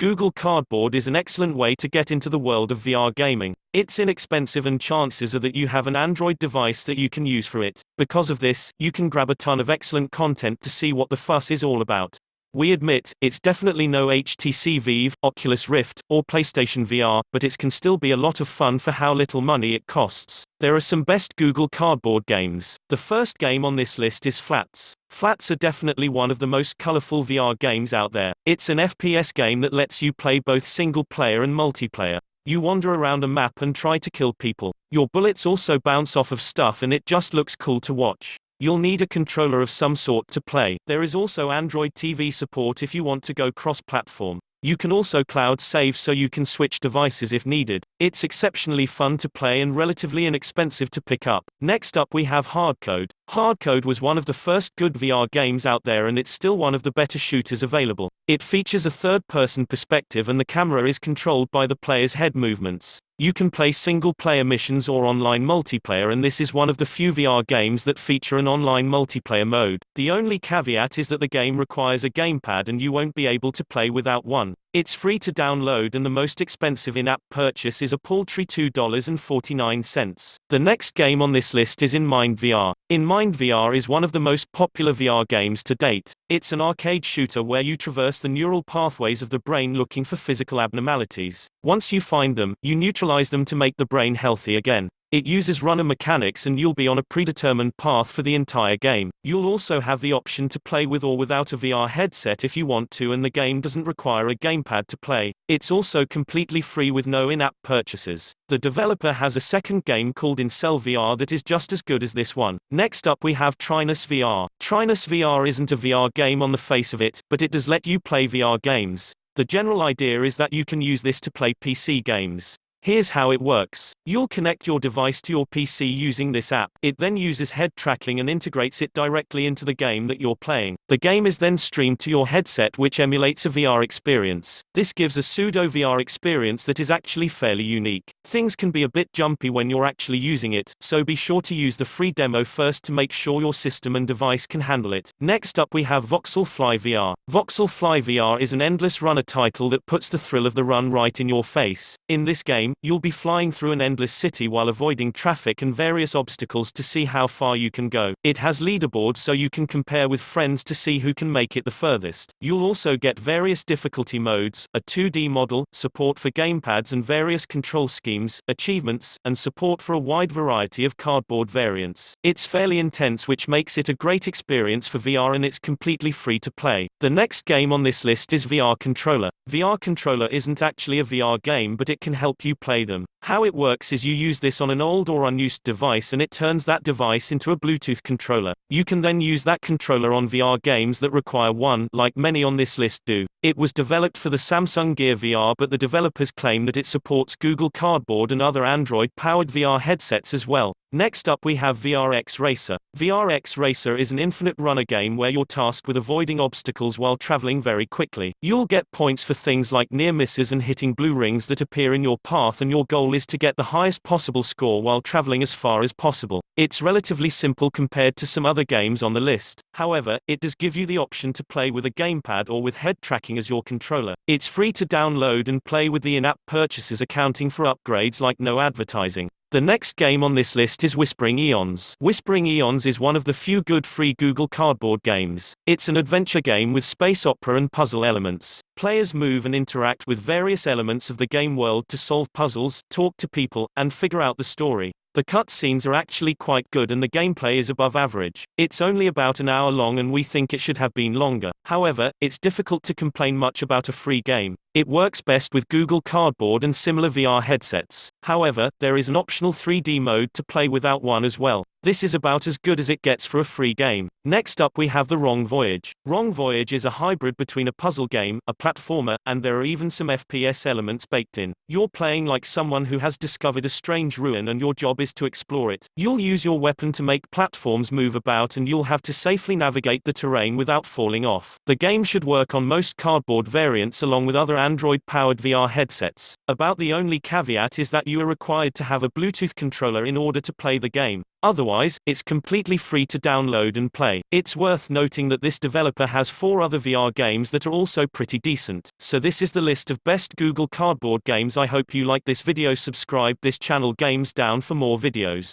Google Cardboard is an excellent way to get into the world of VR gaming. It's inexpensive and chances are that you have an Android device that you can use for it. Because of this, you can grab a ton of excellent content to see what the fuss is all about. We admit, it's definitely no HTC Vive, Oculus Rift, or PlayStation VR, but it can still be a lot of fun for how little money it costs. There are some best Google Cardboard games. The first game on this list is Flats. Flats are definitely one of the most colorful VR games out there. It's an FPS game that lets you play both single player and multiplayer. You wander around a map and try to kill people. Your bullets also bounce off of stuff and it just looks cool to watch. You'll need a controller of some sort to play. There is also Android TV support if you want to go cross-platform. You can also cloud save so you can switch devices if needed. It's exceptionally fun to play and relatively inexpensive to pick up. Next up we have HardCode. HardCode was one of the first good VR games out there and it's still one of the better shooters available. It features a third-person perspective and the camera is controlled by the player's head movements. You can play single-player missions or online multiplayer and this is one of the few VR games that feature an online multiplayer mode. The only caveat is that the game requires a gamepad and you won't be able to play without one. It's free to download and the most expensive in-app purchase is a paltry $2.49. The next game on this list is Inmind VR. Inmind VR is one of the most popular VR games to date. It's an arcade shooter where you traverse the neural pathways of the brain looking for physical abnormalities. Once you find them, you neutralize them to make the brain healthy again. It uses runner mechanics and you'll be on a predetermined path for the entire game. You'll also have the option to play with or without a VR headset if you want to and the game doesn't require a gamepad to play. It's also completely free with no in-app purchases. The developer has a second game called Incel VR that is just as good as this one. Next up we have Trinus VR. Trinus VR isn't a VR game on the face of it, but it does let you play VR games. The general idea is that you can use this to play PC games. Here's how it works. You'll connect your device to your PC using this app. It then uses head tracking and integrates it directly into the game that you're playing. The game is then streamed to your headset which emulates a VR experience. This gives a pseudo VR experience that is actually fairly unique. Things can be a bit jumpy when you're actually using it, so be sure to use the free demo first to make sure your system and device can handle it. Next up we have Voxel Fly VR. Voxel Fly VR is an endless runner title that puts the thrill of the run right in your face. In this game, you'll be flying through an endless city while avoiding traffic and various obstacles to see how far you can go. It has leaderboards so you can compare with friends to see who can make it the furthest. You'll also get various difficulty modes, a 2D model, support for gamepads and various control schemes, achievements, and support for a wide variety of cardboard variants. It's fairly intense which makes it a great experience for VR and it's completely free to play. The next game on this list is VR Controller. VR Controller isn't actually a VR game but it can help you play them. How it works is you use this on an old or unused device and it turns that device into a Bluetooth controller. You can then use that controller on VR games that require one, like many on this list do. It was developed for the Samsung Gear VR but the developers claim that it supports Google Cardboard and other Android-powered VR headsets as well. Next up we have VRX Racer. VRX Racer is an infinite runner game where you're tasked with avoiding obstacles while traveling very quickly. You'll get points for things like near misses and hitting blue rings that appear in your path and your goal is to get the highest possible score while traveling as far as possible. It's relatively simple compared to some other games on the list. However, it does give you the option to play with a gamepad or with head tracking as your controller. It's free to download and play with the in-app purchases accounting for upgrades like no advertising. The next game on this list is Whispering Eones. Whispering Eones is one of the few good free Google Cardboard games. It's an adventure game with space opera and puzzle elements. Players move and interact with various elements of the game world to solve puzzles, talk to people, and figure out the story. The cutscenes are actually quite good and the gameplay is above average. It's only about an hour long and we think it should have been longer. However, it's difficult to complain much about a free game. It works best with Google Cardboard and similar VR headsets. However, there is an optional 3D mode to play without one as well. This is about as good as it gets for a free game. Next up we have The Wrong Voyage. Wrong Voyage is a hybrid between a puzzle game, a platformer, and there are even some FPS elements baked in. You're playing like someone who has discovered a strange ruin and your job is to explore it. You'll use your weapon to make platforms move about and you'll have to safely navigate the terrain without falling off. The game should work on most cardboard variants along with other Android-powered VR headsets. About the only caveat is that you are required to have a Bluetooth controller in order to play the game. Otherwise, it's completely free to download and play. It's worth noting that this developer has 4 other VR games that are also pretty decent. So this is the list of best Google Cardboard games. I hope you like this video. Subscribe this channel Games Down for more videos.